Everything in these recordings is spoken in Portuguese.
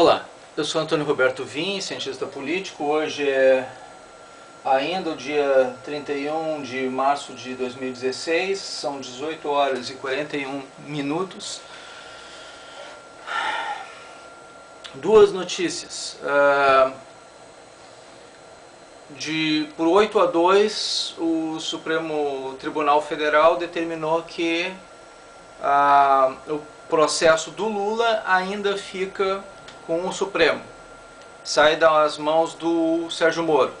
Olá, eu sou Antônio Roberto Vim, cientista político. Hoje é ainda o dia 31 de março de 2016, são 18 horas e 41 minutos. Duas notícias. Por 8-2, o Supremo Tribunal Federal determinou que o processo do Lula ainda fica com o Supremo, sai das mãos do Sérgio Moro.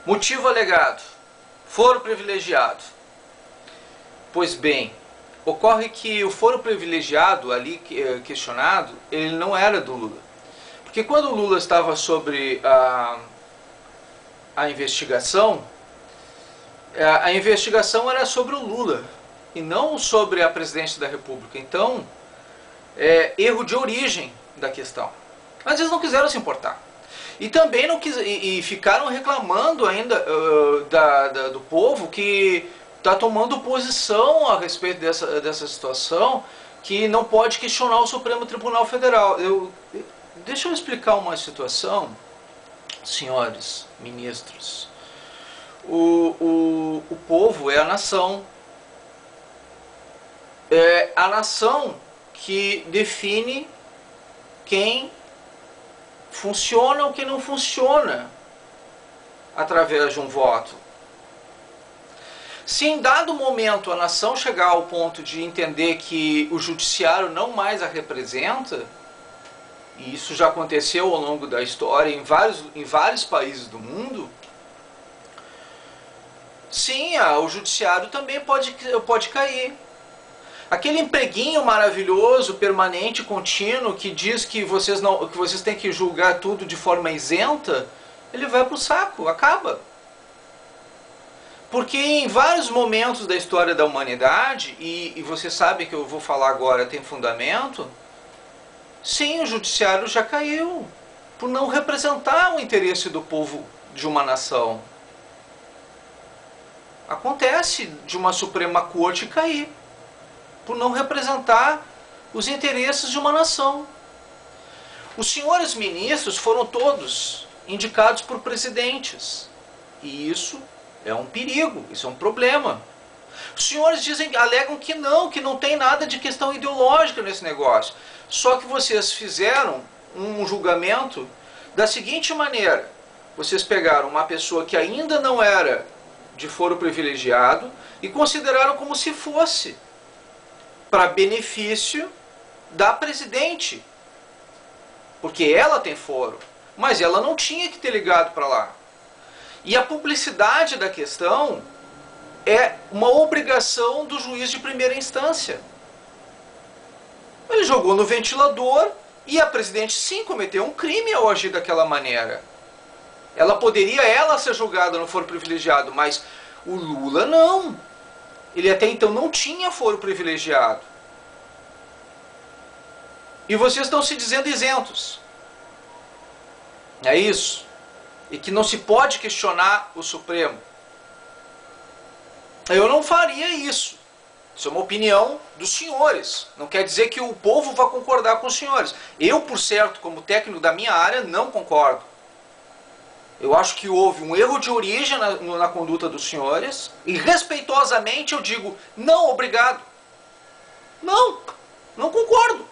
Motivo alegado: foro privilegiado. Pois bem, ocorre que o foro privilegiado ali questionado, ele não era do Lula. Porque quando o Lula estava sobre a investigação era sobre o Lula e não sobre a presidência da República. Então, erro de origem da questão. Mas eles não quiseram se importar. E também ficaram reclamando ainda do povo que está tomando posição a respeito dessa situação, que não pode questionar o Supremo Tribunal Federal. Deixa eu explicar uma situação, senhores ministros. O povo é a nação. É a nação que define quem funciona ou quem não funciona através de um voto. Se em dado momento a nação chegar ao ponto de entender que o judiciário não mais a representa, e isso já aconteceu ao longo da história em vários países do mundo, sim, o judiciário também pode cair. Aquele empreguinho maravilhoso, permanente, contínuo, que diz que vocês têm que julgar tudo de forma isenta, ele vai para o saco, acaba. Porque em vários momentos da história da humanidade, e vocês sabem que eu vou falar agora tem fundamento, sim, o judiciário já caiu, por não representar o interesse do povo de uma nação. Acontece de uma Suprema Corte cair, por não representar os interesses de uma nação. Os senhores ministros foram todos indicados por presidentes. E isso é um perigo, isso é um problema. Os senhores alegam que não tem nada de questão ideológica nesse negócio. Só que vocês fizeram um julgamento da seguinte maneira: vocês pegaram uma pessoa que ainda não era de foro privilegiado e consideraram como se fosse, para benefício da presidente, porque ela tem foro, mas ela não tinha que ter ligado para lá. E a publicidade da questão é uma obrigação do juiz de primeira instância. Ele jogou no ventilador e a presidente sim cometeu um crime ao agir daquela maneira. Ela poderia ser julgada no foro privilegiado, mas o Lula não. Ele até então não tinha foro privilegiado. E vocês estão se dizendo isentos. É isso. E que não se pode questionar o Supremo. Eu não faria isso. Isso é uma opinião dos senhores. Não quer dizer que o povo vai concordar com os senhores. Eu, por certo, como técnico da minha área, não concordo. Eu acho que houve um erro de origem na conduta dos senhores, e respeitosamente eu digo, não, obrigado. Não concordo.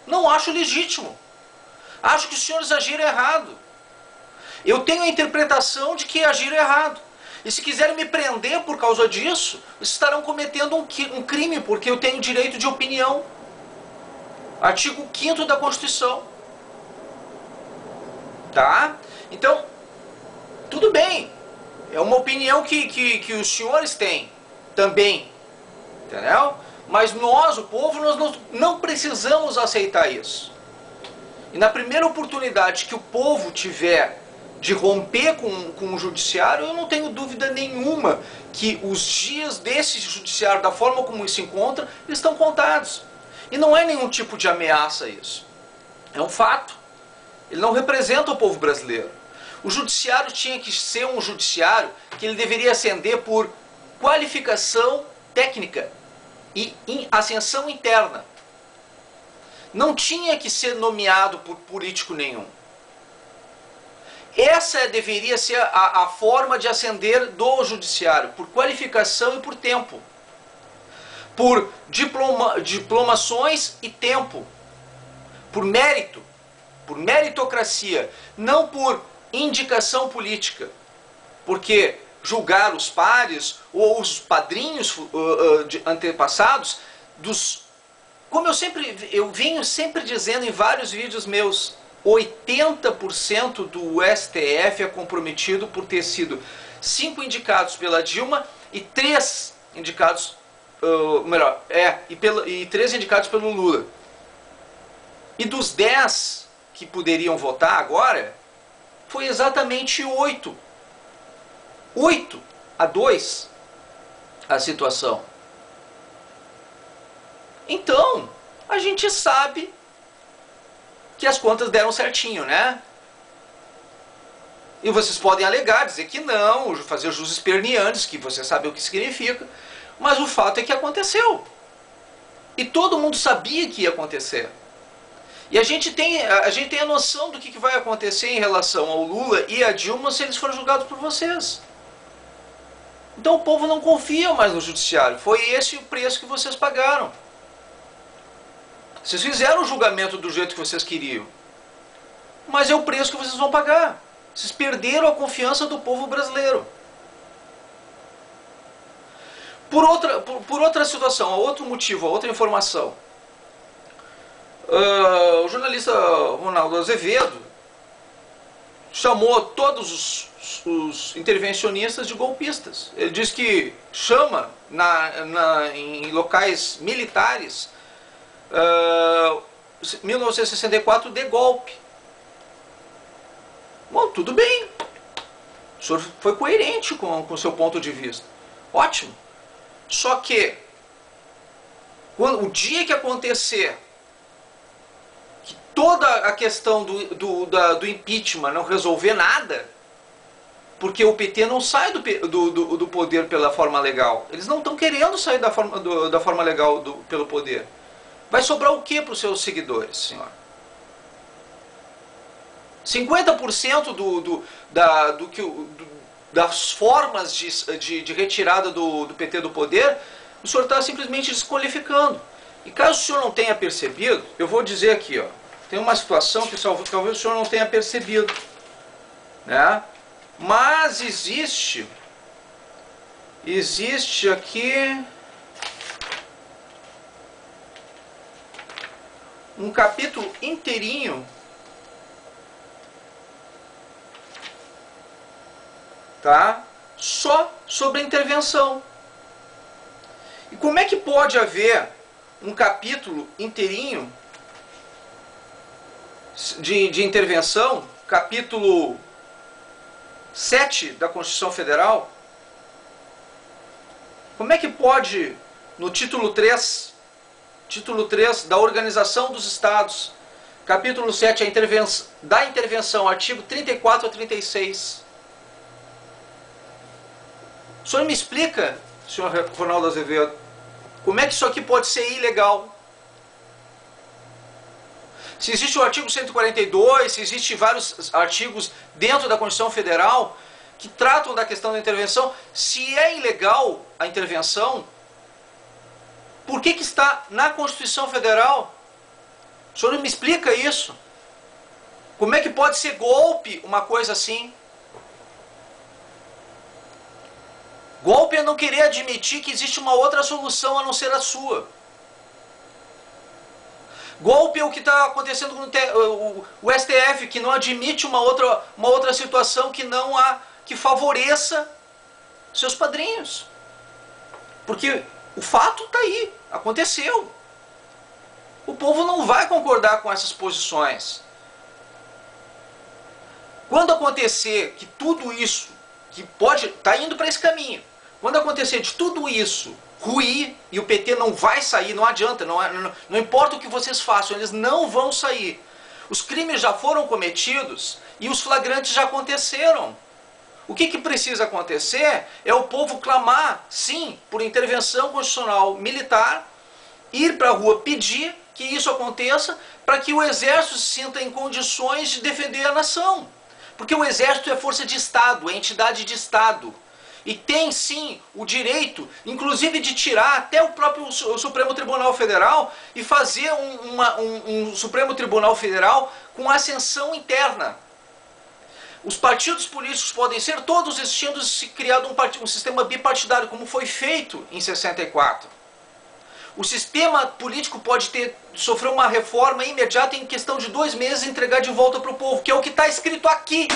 Não acho legítimo. Acho que os senhores agiram errado. Eu tenho a interpretação de que agiram errado. E se quiserem me prender por causa disso, estarão cometendo um crime, porque eu tenho direito de opinião. Artigo 5º da Constituição. Tá? Então, tudo bem. É uma opinião que os senhores têm também. Entendeu? Mas nós, o povo, nós não precisamos aceitar isso. E na primeira oportunidade que o povo tiver de romper com o judiciário, eu não tenho dúvida nenhuma que os dias desse judiciário, da forma como ele se encontra, eles estão contados. E não é nenhum tipo de ameaça isso. É um fato. Ele não representa o povo brasileiro. O judiciário tinha que ser um judiciário que ele deveria ascender por qualificação técnica e ascensão interna. não tinha que ser nomeado por político nenhum. Essa deveria ser a forma de ascender do judiciário, por qualificação e por tempo. Por diplomações e tempo. Por mérito, por meritocracia, não por indicação política. Porque julgar os pares ou os padrinhos antepassados como eu venho sempre dizendo em vários vídeos meus, 80% do STF é comprometido por ter sido 5 indicados pela Dilma e 3 indicados, e 3 indicados pelo Lula. E dos 10 que poderiam votar agora, foi exatamente 8 a 2 a situação. Então, a gente sabe que as contas deram certinho, né? E vocês podem alegar, dizer que não, fazer jus esperniantes, que você sabe o que significa, mas o fato é que aconteceu. E todo mundo sabia que ia acontecer. E a gente tem a noção do que vai acontecer em relação ao Lula e a Dilma se eles forem julgados por vocês. Então o povo não confia mais no judiciário. Foi esse o preço que vocês pagaram. Vocês fizeram o julgamento do jeito que vocês queriam. Mas é o preço que vocês vão pagar. Vocês perderam a confiança do povo brasileiro. Por outra situação, outro motivo, outra informação. O jornalista Ronaldo Azevedo chamou todos os intervencionistas de golpistas. Ele diz que chama em locais militares 1964 de golpe. Bom, tudo bem. O senhor foi coerente com o seu ponto de vista. Ótimo. Só que o dia que acontecer que toda a questão do impeachment não resolver nada, porque o PT não sai do poder pela forma legal. Eles não estão querendo sair da forma legal pelo poder. Vai sobrar o que para os seus seguidores, senhor? 50% das formas de retirada do PT do poder, o senhor está simplesmente desqualificando. E caso o senhor não tenha percebido, eu vou dizer aqui, ó, tem uma situação que talvez o senhor não tenha percebido, né? Mas existe aqui um capítulo inteirinho, tá? Só sobre a intervenção. E como é que pode haver um capítulo inteirinho de intervenção, capítulo 7 da Constituição Federal? Como é que pode, no título 3 da Organização dos Estados, capítulo 7, da intervenção, artigo 34 a 36. O senhor me explica, senhor Ronaldo Azevedo, como é que isso aqui pode ser ilegal? Se existe o artigo 142, se existem vários artigos dentro da Constituição Federal que tratam da questão da intervenção, se é ilegal a intervenção, por que está na Constituição Federal? O senhor me explica isso? Como é que pode ser golpe uma coisa assim? Golpe é não querer admitir que existe uma outra solução a não ser a sua. Golpe é o que está acontecendo com o STF, que não admite uma outra situação que favoreça seus padrinhos. Porque o fato está aí, aconteceu. O povo não vai concordar com essas posições. Quando acontecer que tudo isso, que pode estar indo para esse caminho, quando acontecer de tudo isso ruir e o PT não vai sair, não adianta, não importa o que vocês façam, eles não vão sair. Os crimes já foram cometidos e os flagrantes já aconteceram. O que precisa acontecer é o povo clamar, sim, por intervenção constitucional militar, ir para a rua pedir que isso aconteça para que o exército se sinta em condições de defender a nação. Porque o exército é força de Estado, é entidade de Estado. E tem sim o direito, inclusive, de tirar até o próprio Supremo Tribunal Federal e fazer um Supremo Tribunal Federal com ascensão interna. Os partidos políticos podem ser todos existindo se criado um sistema bipartidário, como foi feito em 64. O sistema político pode sofrer uma reforma imediata em questão de 2 meses e entregar de volta para o povo, que é o que está escrito aqui.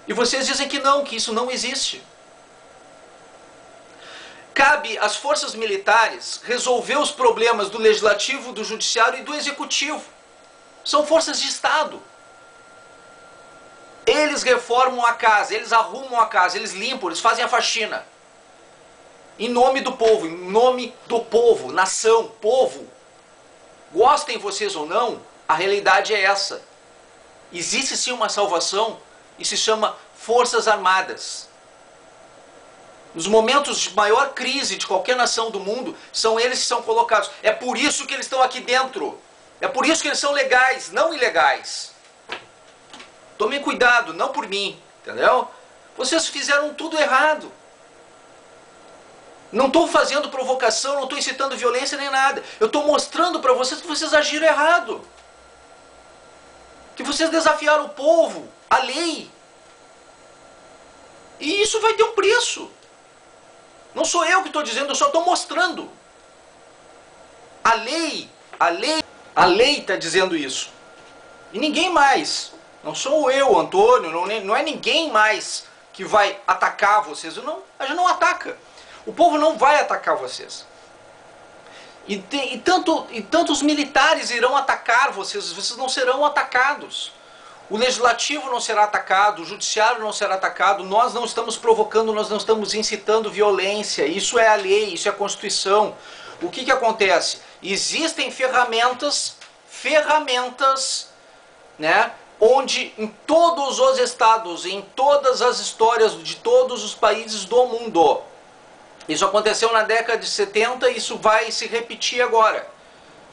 E vocês dizem que não, que isso não existe. Cabe às forças militares resolver os problemas do legislativo, do judiciário e do executivo. São forças de Estado. Eles reformam a casa, eles arrumam a casa, eles limpam, eles fazem a faxina. Em nome do povo, nação, povo. Gostem vocês ou não, a realidade é essa. Existe sim uma salvação e se chama Forças Armadas. Nos momentos de maior crise de qualquer nação do mundo, são eles que são colocados. É por isso que eles estão aqui dentro. É por isso que eles são legais, não ilegais. Tomem cuidado, não por mim, entendeu? Vocês fizeram tudo errado. Não estou fazendo provocação, não estou incitando violência nem nada. Eu estou mostrando para vocês que vocês agiram errado. Que vocês desafiaram o povo, a lei. E isso vai ter um preço. Não sou eu que estou dizendo, eu só estou mostrando. A lei está dizendo isso. E ninguém mais. Não sou eu, Antônio, não é ninguém mais que vai atacar vocês. A gente não ataca. O povo não vai atacar vocês. E tanto os militares irão atacar vocês, vocês não serão atacados. O legislativo não será atacado, o judiciário não será atacado, nós não estamos provocando, nós não estamos incitando violência. Isso é a lei, isso é a Constituição. O que acontece? Existem ferramentas, né, onde em todos os estados, em todas as histórias de todos os países do mundo, isso aconteceu na década de 70 e isso vai se repetir agora,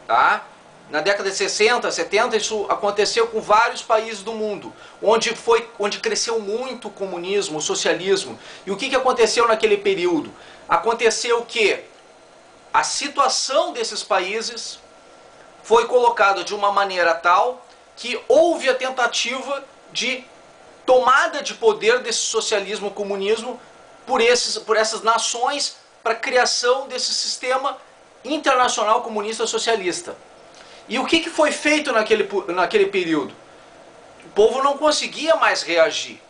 tá? Na década de 60, 70, isso aconteceu com vários países do mundo, onde cresceu muito o comunismo, o socialismo. E o que aconteceu naquele período? Aconteceu que a situação desses países foi colocada de uma maneira tal que houve a tentativa de tomada de poder desse socialismo, comunismo, por essas nações, para a criação desse sistema internacional comunista socialista. E o que foi feito naquele período? O povo não conseguia mais reagir.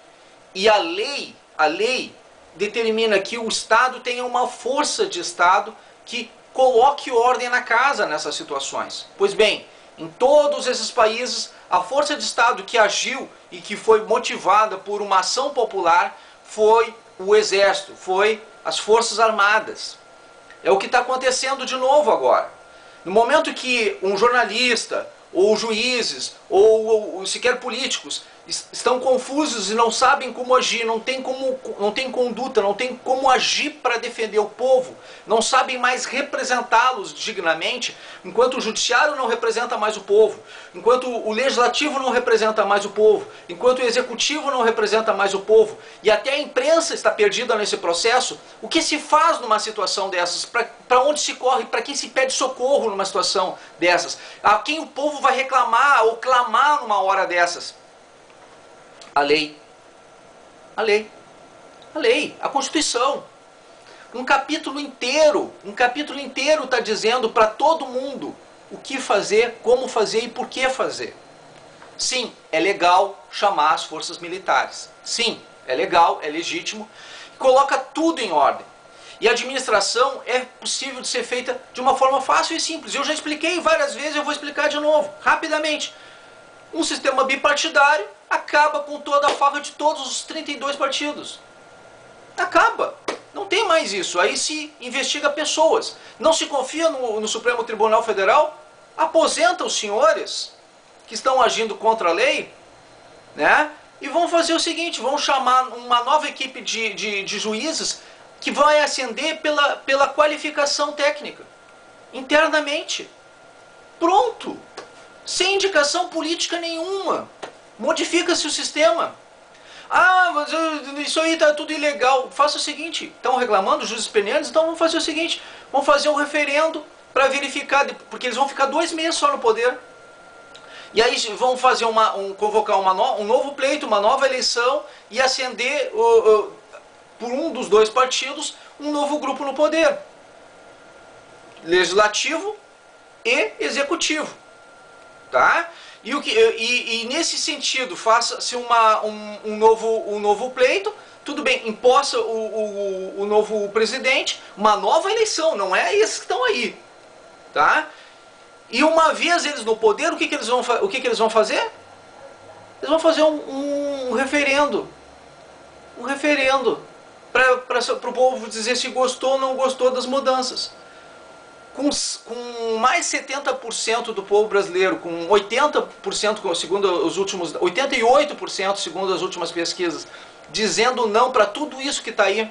E a lei determina que o Estado tenha uma força de Estado que coloque ordem na casa nessas situações. Pois bem, em todos esses países, a força de Estado que agiu e que foi motivada por uma ação popular foi o exército, foi as Forças Armadas. É o que está acontecendo de novo agora. No momento que um jornalista, ou juízes, ou sequer políticos estão confusos e não sabem como agir, não tem conduta, não tem como agir para defender o povo, não sabem mais representá-los dignamente, enquanto o judiciário não representa mais o povo, enquanto o legislativo não representa mais o povo, enquanto o executivo não representa mais o povo, e até a imprensa está perdida nesse processo, o que se faz numa situação dessas? Para onde se corre? Para quem se pede socorro numa situação dessas? A quem o povo vai reclamar ou clamar numa hora dessas? A lei, a Constituição. Um capítulo inteiro está dizendo para todo mundo o que fazer, como fazer e por que fazer. Sim, é legal chamar as forças militares. Sim, é legal, é legítimo. Coloca tudo em ordem. E a administração é possível de ser feita de uma forma fácil e simples. Eu já expliquei várias vezes, eu vou explicar de novo, rapidamente. Um sistema bipartidário acaba com toda a farra de todos os 32 partidos. Acaba. Não tem mais isso. Aí se investiga pessoas. Não se confia no Supremo Tribunal Federal? Aposenta os senhores que estão agindo contra a lei, né? E vão fazer o seguinte, vão chamar uma nova equipe de juízes que vai ascender pela qualificação técnica. internamente. Pronto. Sem indicação política nenhuma. Modifica-se o sistema. Ah, mas isso aí está tudo ilegal. Faça o seguinte, estão reclamando os juízes penianos, então vamos fazer o seguinte, vamos fazer um referendo para verificar, porque eles vão ficar 2 meses só no poder. E aí vão fazer convocar um novo pleito, uma nova eleição e acender por um dos 2 partidos um novo grupo no poder. Legislativo e executivo. Tá? E nesse sentido, faça-se um novo pleito, tudo bem, imposta o novo presidente, uma nova eleição, não é esses que estão aí. Tá? E uma vez eles no poder, o que eles vão fazer? Eles vão fazer um referendo. Um referendo para o povo dizer se gostou ou não gostou das mudanças. Com mais 70% do povo brasileiro, com 80% segundo os últimos, 88% segundo as últimas pesquisas, dizendo não para tudo isso que está aí,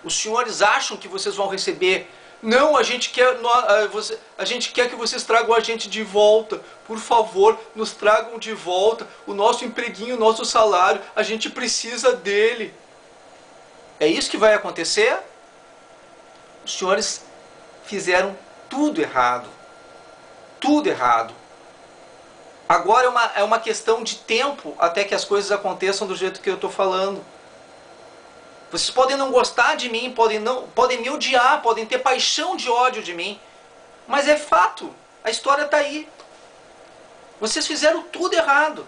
os senhores acham que vocês vão receber? Não, a gente quer que vocês tragam a gente de volta. Por favor, nos tragam de volta o nosso empreguinho, o nosso salário. A gente precisa dele. É isso que vai acontecer? Os senhores fizeram tudo errado. Tudo errado. Agora é uma questão de tempo até que as coisas aconteçam do jeito que eu estou falando. Vocês podem não gostar de mim, podem me odiar, podem ter paixão de ódio de mim. Mas é fato. A história está aí. Vocês fizeram tudo errado.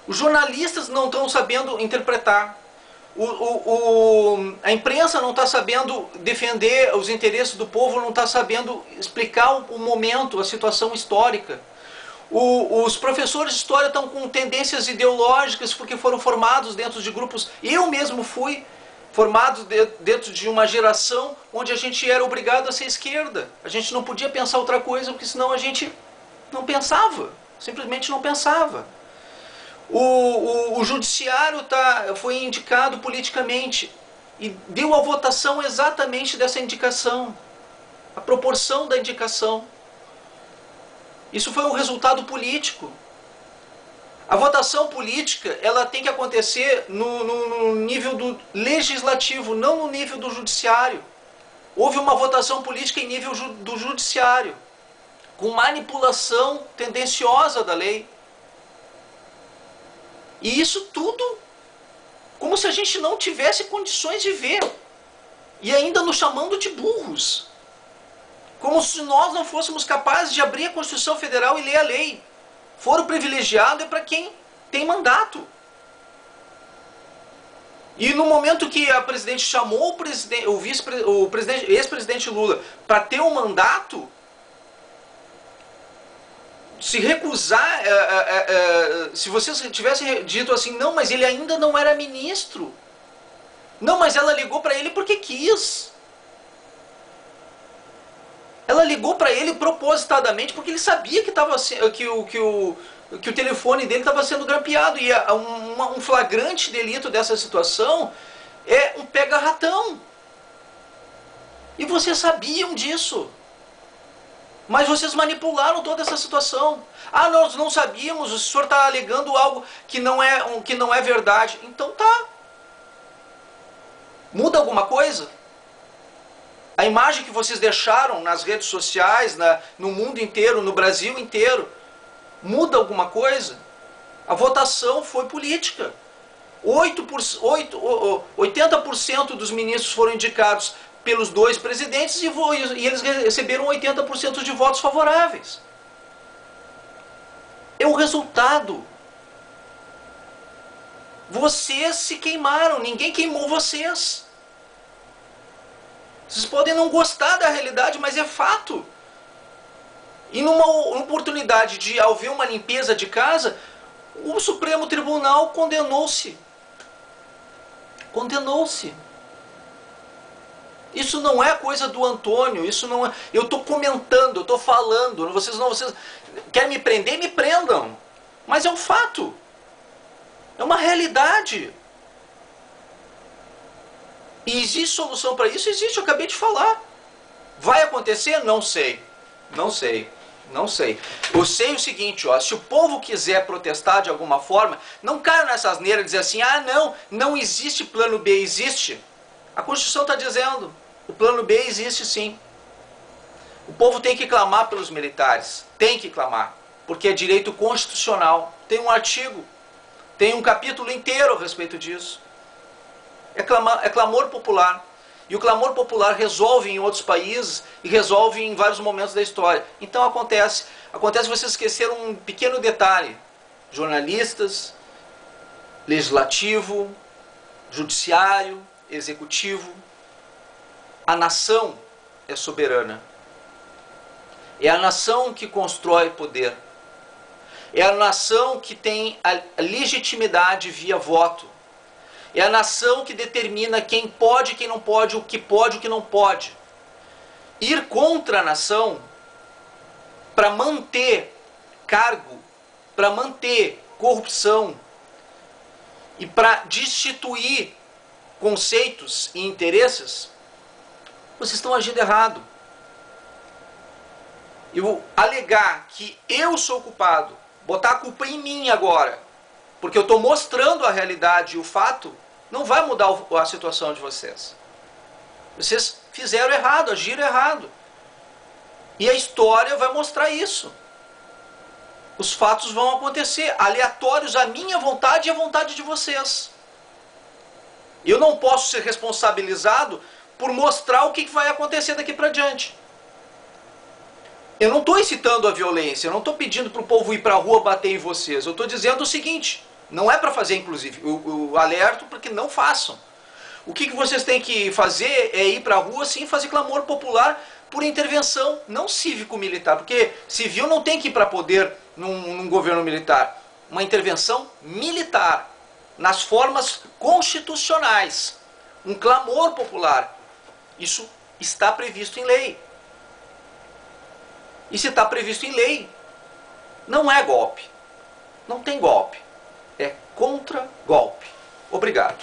Os jornalistas não estão sabendo interpretar. A imprensa não está sabendo defender os interesses do povo, não está sabendo explicar o momento, a situação histórica. Os professores de história estão com tendências ideológicas porque foram formados dentro de grupos. Eu mesmo fui formado dentro de uma geração onde a gente era obrigado a ser esquerda. A gente não podia pensar outra coisa, porque senão a gente não pensava. Simplesmente não pensava. O judiciário foi indicado politicamente e deu a votação exatamente dessa indicação, a proporção da indicação. Isso foi um resultado político. A votação política ela tem que acontecer no nível do legislativo, não no nível do judiciário. Houve uma votação política em nível do judiciário, com manipulação tendenciosa da lei. E isso tudo como se a gente não tivesse condições de ver. E ainda nos chamando de burros. Como se nós não fôssemos capazes de abrir a Constituição Federal e ler a lei. Foro privilegiado é para quem tem mandato. E no momento que a presidente chamou o ex-presidente Lula para ter um mandato, se recusar, se vocês tivessem dito assim, não, mas ele ainda não era ministro. Não, mas ela ligou para ele porque quis. Ela ligou para ele propositadamente porque ele sabia que o telefone dele estava sendo grampeado. E um flagrante delito dessa situação é um pega-ratão. E vocês sabiam disso. Mas vocês manipularam toda essa situação. Ah, nós não sabíamos, o senhor está alegando algo que não é verdade. Então tá. Muda alguma coisa? A imagem que vocês deixaram nas redes sociais, no mundo inteiro, no Brasil inteiro, muda alguma coisa? A votação foi política. 80% dos ministros foram indicados pelos 2 presidentes e eles receberam 80% de votos favoráveis. É o resultado. Vocês se queimaram, ninguém queimou vocês. Vocês podem não gostar da realidade, mas é fato. E numa oportunidade de haver uma limpeza de casa, o Supremo Tribunal condenou-se. Condenou-se. Isso não é coisa do Antônio, isso não é. Eu estou comentando, eu estou falando. Vocês querem me prender? Me prendam. Mas é um fato. É uma realidade. E existe solução para isso? Existe, eu acabei de falar. Vai acontecer? Não sei. Não sei. Não sei. Eu sei o seguinte, ó, se o povo quiser protestar de alguma forma, não caia nessa asneira e dizer assim, ah não, não existe plano B, existe. A Constituição está dizendo, o plano B existe sim. O povo tem que clamar pelos militares, tem que clamar, porque é direito constitucional. Tem um artigo, tem um capítulo inteiro a respeito disso. É clamor popular. E o clamor popular resolve em outros países e resolve em vários momentos da história. Então acontece vocês esqueceram um pequeno detalhe. Jornalistas, legislativo, judiciário, executivo. A nação é soberana. É a nação que constrói poder. É a nação que tem a legitimidade via voto. É a nação que determina quem pode e quem não pode, o que não pode. Ir contra a nação para manter cargo, para manter corrupção e para destituir conceitos e interesses, vocês estão agindo errado. Eu alegar que eu sou culpado, botar a culpa em mim agora, porque eu estou mostrando a realidade e o fato, não vai mudar a situação de vocês. Vocês fizeram errado, agiram errado. E a história vai mostrar isso. Os fatos vão acontecer, aleatórios à minha vontade e à vontade de vocês. Eu não posso ser responsabilizado por mostrar o que vai acontecer daqui para diante. Eu não estou incitando a violência, eu não estou pedindo para o povo ir para a rua bater em vocês. Eu estou dizendo o seguinte, não é para fazer inclusive, eu alerto para que não façam. O que vocês têm que fazer é ir para a rua sim, fazer clamor popular por intervenção, não cívico-militar, porque civil não tem que ir para poder num governo militar. Uma intervenção militar, nas formas constitucionais, um clamor popular. Isso está previsto em lei. E se está previsto em lei, não é golpe. Não tem golpe. É contra-golpe. Obrigado.